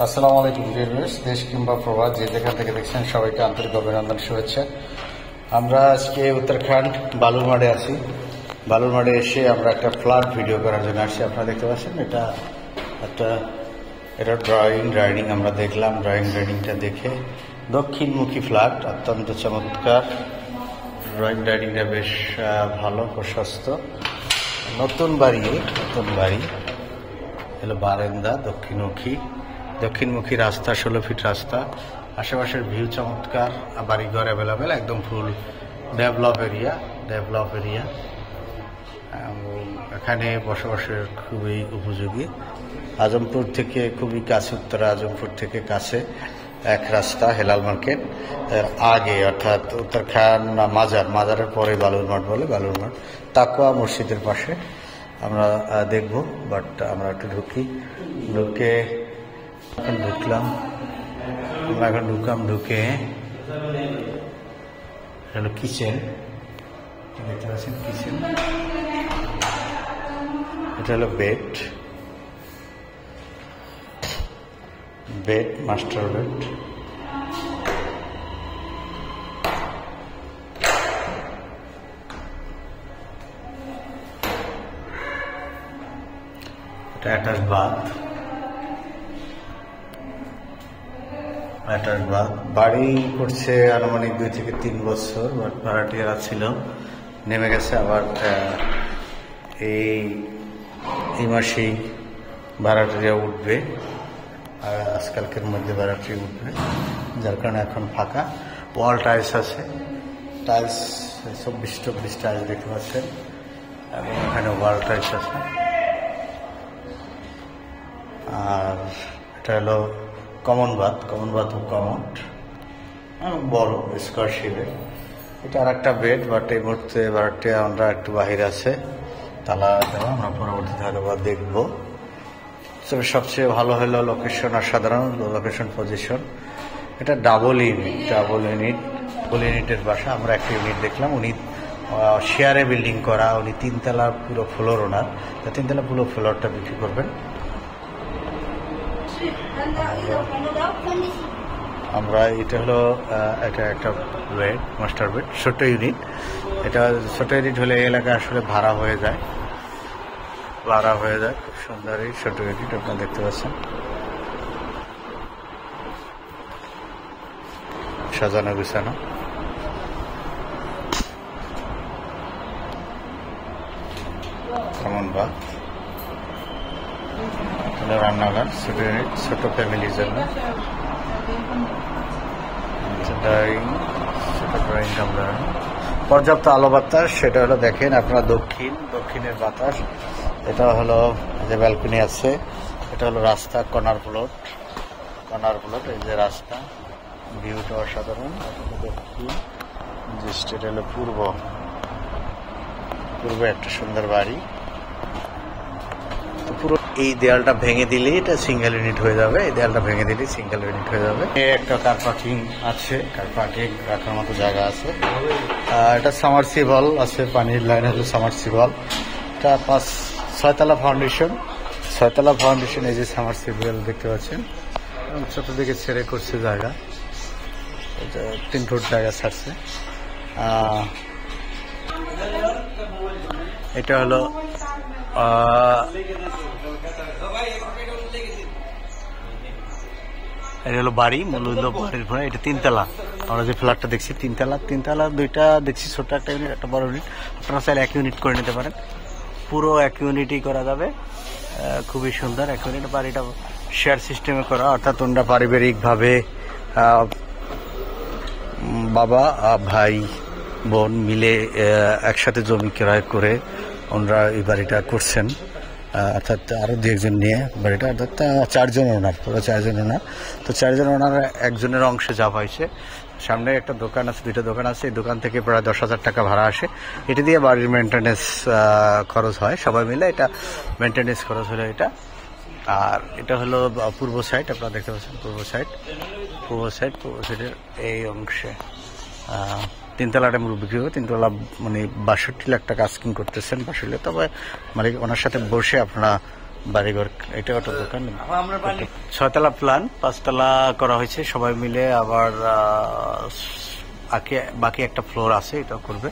আসসালামু আলাইকুম ভিউয়ার্স, দেশ কিংবা প্রবাস যে যেখান থেকে দেখছেন সবাইকে আন্তরিক অভিনন্দন, শুভেচ্ছা। আমরা আজকে উত্তরাখণ্ড বালুরমাড়ে আছি। বালুরমাড়ে এসে আমরা একটা ফ্ল্যাট ভিডিও করার জন্য আসছি। আপনারা দেখতে পাচ্ছেন এটা ড্রয়িং আমরা দেখলাম। ড্রয়িংটা দেখে দক্ষিণমুখী ফ্ল্যাট, অত্যন্ত চমৎকার। ড্রয়িংটা বেশ ভালো, প্রশস্ত, নতুন বাড়ি হলো বারান্দা, দক্ষিণমুখী রাস্তা, 16 ফিট রাস্তা, আশেপাশের ভিউ চমৎকার, বাড়িঘর অ্যাভেলেবেল, একদম ফুল ডেভেলপ এরিয়া। এখানে বসবাসের খুবই উপযোগী। আজমপুর থেকে খুবই কাছে, উত্তরা আজমপুর থেকে কাছে এক রাস্তা হেলাল মার্কেট এর আগে, অর্থাৎ উত্তরাখণ্ড মাজারের পরে বালুরমাঠ বলে, বালুরমাঠ তাকওয়া মসজিদের পাশে আমরা দেখব। বাট আমরা একটু ঢুকে হলো কিচেন, দেখতে পাচ্ছেন কিচেন। এটা হলো বেড, মাস্টার বেড। এটা অ্যাটাচ বাথ। বাড়ি করছে আনুমানিক 2 থেকে 3 বছর। বাট ভাড়াটিয়ারা ছিল, নেমে গেছে। আবার এই মাসেই ভাড়াটিয়া উঠবে, আর আজকালকের মধ্যে ভাড়াটিয়া উঠবে, যার কারণে এখন ফাঁকা। ওয়াল টাইলস আছে, 24 টাইলস দেখতে পাচ্ছেন, এবং এখানে ওয়াল টাইলস আছে। আর এটা হলো কমন বাথ বড় স্কোয়ার শেপের। এটা আর একটা বেড। বাট এই মুহূর্তে ভাড়াটিয়া আমরা একটু বাহিরে আছে, তালা দেওয়া। আমরা পরবর্তীতে হয়তো দেখবো। তবে সবচেয়ে ভালো হলো লোকেশন, আর সাধারণ লোকেশন পজিশন। এটা ডাবল ইউনিটের বাসা। আমরা একটা ইউনিট দেখলাম, উনি শেয়ারে বিল্ডিং করা, উনি 3 তলা পুরো ফ্লোর ওনার, 3 তলা পুরো ফ্লোরটা বিক্রি করবেন। আমরা এটা হলো এটা একটা বেড, মাস্টার বেড, ছোট ইউনিট। এটা ছোট ইউনিট হলে এই এলাকা আসলে ভাড়া হয়ে যায়, খুব সুন্দর এই ছোট ইউনিট আপনারা দেখতে পাচ্ছেন, সাজানো গুছানো। কেমন বা রান্নাঘর, ছোট ইউনিট, ছোট ফ্যামিলির জন্য। পর্যাপ্ত আলো বাতাস, সেটা হলো দেখেন আপনারা দক্ষিণের বাতাস। এটা হলো যে ব্যালকনি আছে, এটা হলো রাস্তা, কর্নার প্লট। এই যে রাস্তা, ভিউটা অসাধারণ। দক্ষিণ দৃষ্টি, এটা হলো পূর্বে একটা সুন্দর বাড়ি। পুরো এই দেয়ালটা ভেঙে দিলে এটা সিঙ্গেল ইউনিট হয়ে যাবে। একটা কার পার্কিং আছে, রাখার মতো জায়গা আছে। এটা সামারসিবল আছে, পানির লাইন হলো সামারসিবল। এটা 6 তলা ফাউন্ডেশন। এই যে সামারসিবল দেখতে পাচ্ছেন, চতুর্দিকে ছেড়ে করছে জায়গা। এটা 3 ফুট জায়গা ছাড়ছে। এটা হলো বাড়ি, মূলত বাড়ির ঘরে। এটা 3 তলা। আমরা যে ফ্ল্যাটটা দেখছি 3 তলা, 2টা দেখছি, ছোট একটা ইউনিট, একটা বড় ইউনিট। আপনারা চাইলে 1 ইউনিট করে নিতে পারেন, পুরো 1 ইউনিটই করা যাবে। খুবই সুন্দর 1 ইউনিট। বাড়িটা শেয়ার সিস্টেমে করা, অর্থাৎ ওনারা পারিবারিকভাবে বাবা, ভাই, বোন মিলে একসাথে জমি ক্রয় করে ওনারা এই বাড়িটা করছেন। অর্থাৎ আরো 2 নিয়ে বাড়িটা, অর্থাৎ 4 জন ওনার, পুরো 4 জন ওনার। তো 4 জন ওনার একজনের অংশে যা হয়েছে। সামনে একটা দোকান আছে, 2টা দোকান আছে। এই দোকান থেকে প্রায় 10,000 টাকা ভাড়া আসে। এটা দিয়ে বাড়ির মেনটেন্যান্স খরচ হয়, সবাই মিলে এটা মেনটেন্যান্স খরচ হলো এটা। আর এটা হলো পূর্ব সাইড, আপনারা দেখতে পাচ্ছেন পূর্ব সাইডের এই অংশে 3 তলাটা বিক্রি হবে। 3 তলা মানে 62 লাখ টাকা আস্কিং করতেছেন, 62 লাখ। তবে মানে ওনার সাথে বসে আপনারা বাড়িঘর, এটা অটো দোকান। 6তলা প্ল্যান, 5তলা করা হয়েছে সবাই মিলে। আবার বাকি একটা ফ্লোর আছে, এটা করবে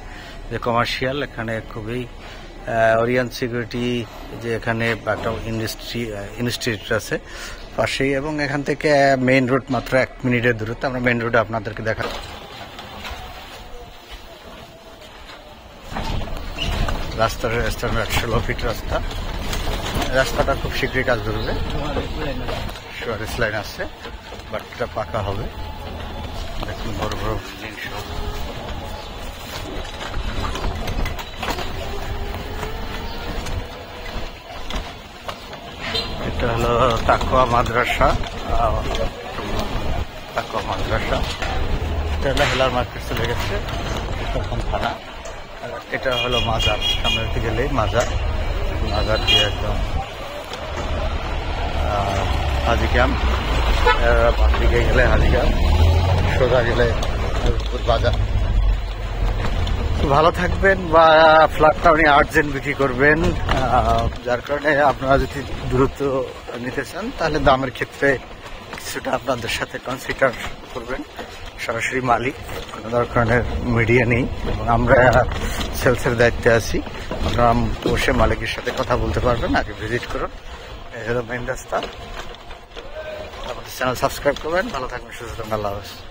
যে কমার্শিয়াল। এখানে খুবই ওরিয়েন্ট সিকিউরিটি, যে এখানে একটা ইনস্টিটিউট আছে পাশেই, এবং এখান থেকে মেইন রোড মাত্র 1 মিনিটের দূরত্ব। আমরা মেইন রোডে আপনাদেরকে দেখা, রাস্তার 16 ফিট রাস্তা। রাস্তাটা খুব শীঘ্রই কাজ ধরবে, সুয়ারেজ লাইন আছে, বাট এটা পাকা হবে। দেখুন বড় বড় বিল্ডিং সব। এটা হলো তাকওয়া মাদ্রাসা, তাকওয়া মাদ্রাসা। এটা হলো হেলার মার্কেট চলে গেছে, তখন থানা। এটা হলো মাজার, সামনের দিকে গেলেই মাজার। মাজার দিয়ে একদম হাজি ক্যাম্প, বাম দিকে গেলে হাজি ক্যাম্প, সোজা গেলে বাজার। ভালো থাকবেন, বা ফ্ল্যাটটা উনি আর্জেন্ট বিক্রি করবেন, যার কারণে আপনারা যদি দ্রুত নিতে চান তাহলে দামের ক্ষেত্রে কিছুটা আপনাদের সাথে কনসিডার করবেন। সরাসরি মালিক, কোনো ধরনের মিডিয়া নেই, এবং আমরা সেলসের দায়িত্বে আছি। আপনারা বসে মালিকের সাথে কথা বলতে পারবেন। আগে ভিজিট করুন, এই হলো মেইন রাস্তা। আমাদের চ্যানেল সাবস্ক্রাইব করবেন। ভালো থাকবেন, সুস্থ থাকবেন। আল্লাহ হাফেজ।